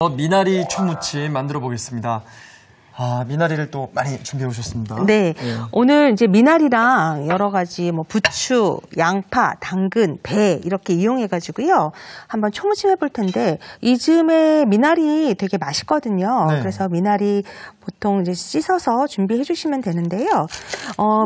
미나리 초무침 만들어 보겠습니다. 미나리를 또 많이 준비해 오셨습니다. 네. 오늘 이제 미나리랑 여러 가지 부추, 양파, 당근, 배 이렇게 이용해가지고요. 한번 초무침 해볼 텐데, 이즘에 미나리 되게 맛있거든요. 네. 그래서 미나리 보통 이제 씻어서 준비해 주시면 되는데요.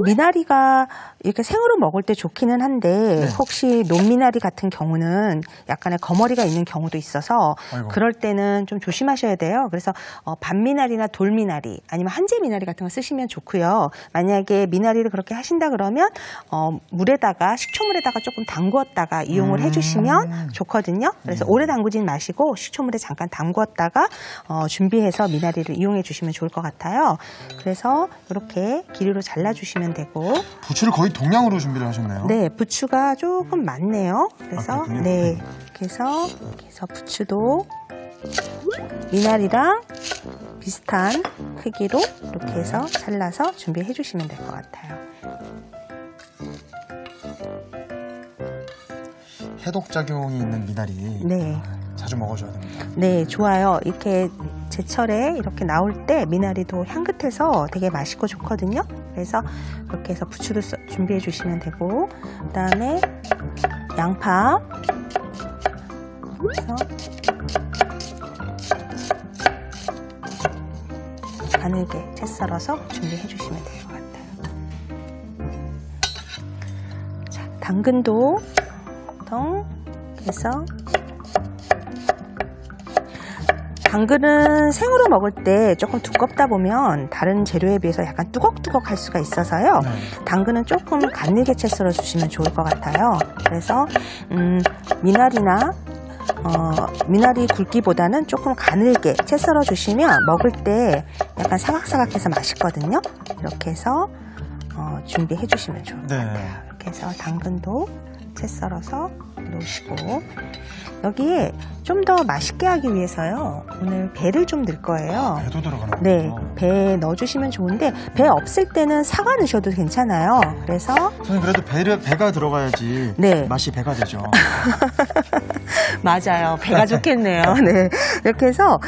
미나리가 이렇게 생으로 먹을 때 좋기는 한데, 네. 혹시 논미나리 같은 경우는 약간의 거머리가 있는 경우도 있어서, 아이고. 그럴 때는 좀 조심하셔야 돼요. 그래서 반미나리나 돌미나리 아니면 한재 미나리 같은 거 쓰시면 좋고요. 만약에 미나리를 그렇게 하신다 그러면 물에다가 식초물에다가 조금 담구었다가 이용을 해주시면 좋거든요. 그래서 오래 담그진 마시고 식초물에 잠깐 담구었다가 준비해서 미나리를 이용해 주시면 좋을 것 같아요. 그래서 이렇게 길이로 잘라주시면 되고. 부추를 거의 동량으로 준비를 하셨나요? 네, 부추가 조금 많네요. 그래서 네, 그래서 부추도 미나리랑 비슷한 크기로 이렇게 해서 잘라서 준비해 주시면 될 것 같아요. 해독작용이 있는 미나리. 네. 자주 먹어줘야 됩니다. 네, 좋아요. 이렇게 제철에 이렇게 나올 때 미나리도 향긋해서 되게 맛있고 좋거든요. 그래서 이렇게 해서 부추도 준비해 주시면 되고, 그 다음에 양파. 그래서 가늘게 채 썰어서 준비해 주시면 될 것 같아요. 자, 당근도 보통 해서, 당근은 생으로 먹을 때 조금 두껍다 보면 다른 재료에 비해서 약간 뚜걱뚜걱할 수가 있어서요. 당근은 조금 가늘게 채 썰어 주시면 좋을 것 같아요. 그래서 미나리 굵기보다는 조금 가늘게 채 썰어 주시면 먹을 때 약간 사각사각해서 맛있거든요. 이렇게 해서 준비해 주시면 좋을 것 같아요. 이렇게 해서 당근도 채 썰어서 놓으시고, 여기에 좀 더 맛있게 하기 위해서요, 오늘 배를 좀 넣을 거예요. 배도 들어가는 거죠? 네, 배 넣어주시면 좋은데, 배 없을 때는 사과 넣으셔도 괜찮아요. 그래서 선생님, 그래도 배가 들어가야지 네. 맛이 배가 되죠. 맞아요. 배가 좋겠네요. 네, 이렇게 해서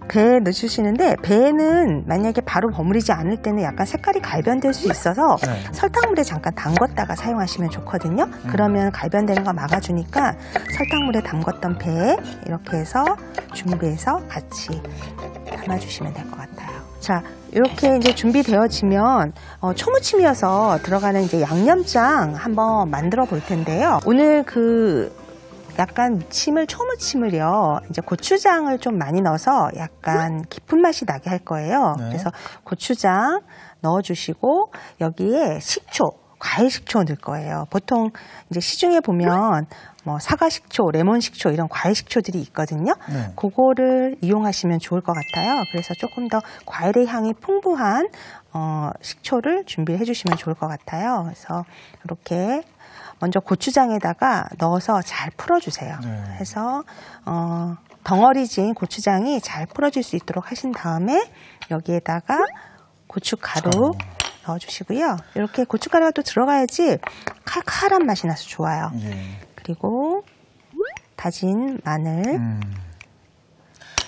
배 넣어주시는데, 배는 만약에 바로 버무리지 않을 때는 약간 색깔이 갈변될 수 있어서 설탕물에 잠깐 담궜다가 사용하시면 좋거든요. 그러면 갈변되는 거 막아주니까 설탕물에 담궜던 배 이렇게 해서 준비해서 같이 담아주시면 될 것 같아요. 자, 이렇게 이제 준비되어지면 초무침이어서 들어가는 이제 양념장 한번 만들어 볼 텐데요. 오늘 약간 초무침을요, 이제 고추장을 좀 많이 넣어서 약간 깊은 맛이 나게 할 거예요. 그래서 고추장 넣어주시고, 여기에 과일 식초 넣을 거예요. 보통 이제 시중에 보면 사과 식초, 레몬 식초 이런 과일 식초들이 있거든요. 그거를 이용하시면 좋을 것 같아요. 그래서 조금 더 과일의 향이 풍부한 식초를 준비해 주시면 좋을 것 같아요. 그래서 이렇게 먼저 고추장에다가 넣어서 잘 풀어주세요. 해서 덩어리진 고추장이 잘 풀어질 수 있도록 하신 다음에 여기에다가 고춧가루 넣어주시고요. 이렇게 고춧가루가 또 들어가야지 칼칼한 맛이 나서 좋아요. 그리고 다진 마늘.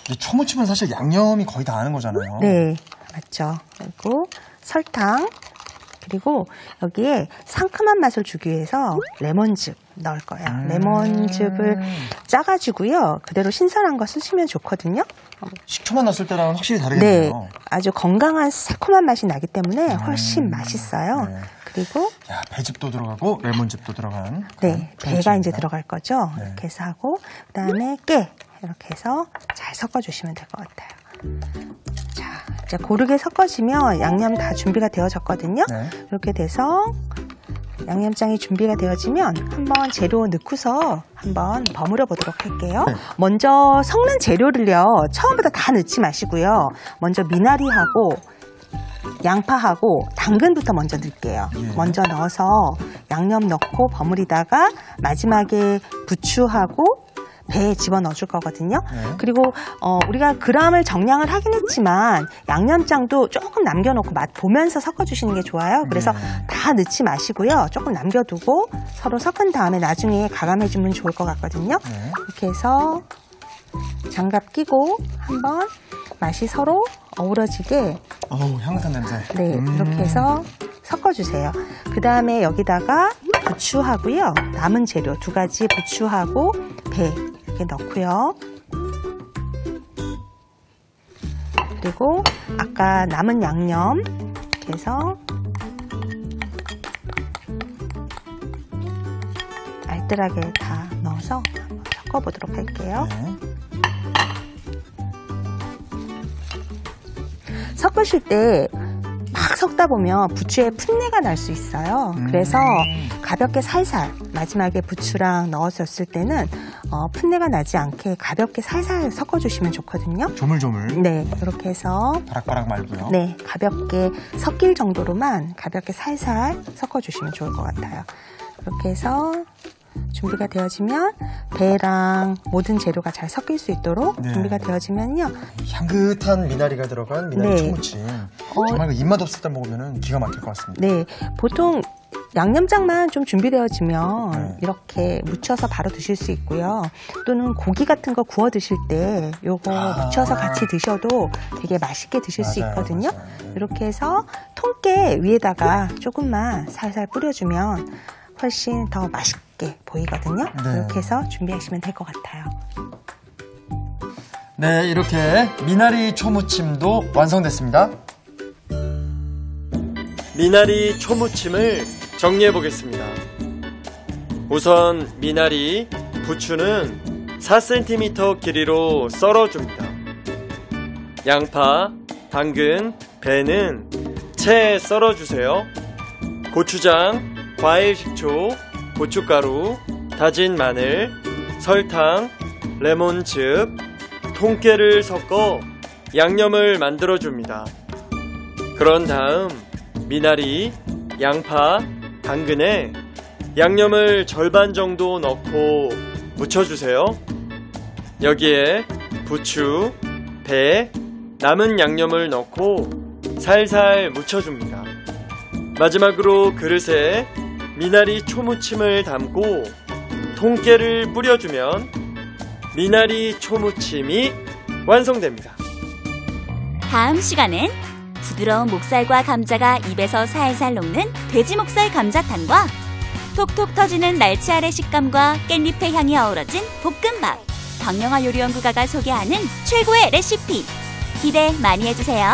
이 초무침은 사실 양념이 거의 다 아는 거잖아요. 네, 맞죠. 그리고 설탕. 그리고 여기에 상큼한 맛을 주기 위해서 레몬즙 넣을 거예요. 레몬즙을 짜가지고요, 그대로 신선한 거 쓰시면 좋거든요. 식초만 넣었을 때랑 확실히 다르겠네요. 네, 아주 건강한 새콤한 맛이 나기 때문에 훨씬 맛있어요. 그리고 배즙도 들어가고 레몬즙도 들어간. 네, 배가 이제 들어갈 거죠. 이렇게 해서 하고, 그다음에 깨 이렇게 해서 잘 섞어주시면 될 것 같아요. 자, 이제 고르게 섞어지면 양념 다 준비가 되어졌거든요. 이렇게 돼서 양념장이 준비가 되어지면 한번 재료 넣고서 한번 버무려 보도록 할게요. 먼저 섞는 재료를요, 처음부터 다 넣지 마시고요. 먼저 미나리하고 양파하고 당근부터 먼저 넣을게요. 먼저 넣어서 양념 넣고 버무리다가 마지막에 부추하고 배에 집어넣어 줄 거거든요. 그리고 우리가 그람을 정량을 하긴 했지만 양념장도 조금 남겨놓고 맛 보면서 섞어주시는 게 좋아요. 그래서 다 넣지 마시고요. 조금 남겨두고 서로 섞은 다음에 나중에 가감해주면 좋을 것 같거든요. 이렇게 해서 장갑 끼고 한번 맛이 서로 어우러지게 어우, 향긋한 냄새. 네, 이렇게 해서 섞어주세요. 그 다음에 여기다가 부추하고요. 남은 재료 2가지 부추하고 배 이렇게 넣고요. 그리고 아까 남은 양념 이렇게 해서 알뜰하게 다 넣어서 한번 섞어보도록 할게요. 네. 섞으실 때 막 섞다 보면 부추에 풋내가 날 수 있어요. 그래서 가볍게 살살 마지막에 부추랑 넣었을 때는 풋내가 나지 않게 가볍게 살살 섞어주시면 좋거든요. 조물조물. 네, 이렇게 해서 바락바락 말고요. 네, 가볍게 섞일 정도로만 가볍게 살살 섞어주시면 좋을 것 같아요. 이렇게 해서 준비가 되어지면 배랑 모든 재료가 잘 섞일 수 있도록 네. 준비가 되어지면요. 향긋한 미나리가 들어간 미나리 네. 초무침. 정말 그 입맛 없을 때 먹으면 기가 막힐 것 같습니다. 네, 보통 양념장만 좀 준비되어지면 네. 이렇게 무쳐서 바로 드실 수 있고요. 또는 고기 같은 거 구워 드실 때 요거 무쳐서 같이 드셔도 되게 맛있게 드실 수 맞아요, 있거든요. 맞아요. 이렇게 해서 통깨 위에다가 조금만 살살 뿌려주면 훨씬 더 맛있게 보이거든요. 네. 이렇게 해서 준비하시면 될 것 같아요. 네, 이렇게 미나리 초무침도 완성됐습니다. 미나리 초무침을 정리해 보겠습니다. 우선 미나리, 부추는 4cm 길이로 썰어줍니다. 양파, 당근, 배는 채 썰어주세요. 고추장, 과일 식초, 고춧가루, 다진 마늘, 설탕, 레몬즙, 통깨를 섞어 양념을 만들어줍니다. 그런 다음 미나리, 양파, 당근에 양념을 절반 정도 넣고 무쳐주세요. 여기에 부추, 배, 남은 양념을 넣고 살살 무쳐줍니다. 마지막으로 그릇에 미나리 초무침을 담고 통깨를 뿌려주면 미나리 초무침이 완성됩니다. 다음 시간엔 부드러운 목살과 감자가 입에서 살살 녹는 돼지 목살 감자탕과 톡톡 터지는 날치알의 식감과 깻잎의 향이 어우러진 볶음밥, 박영화 요리연구가가 소개하는 최고의 레시피 기대 많이 해주세요.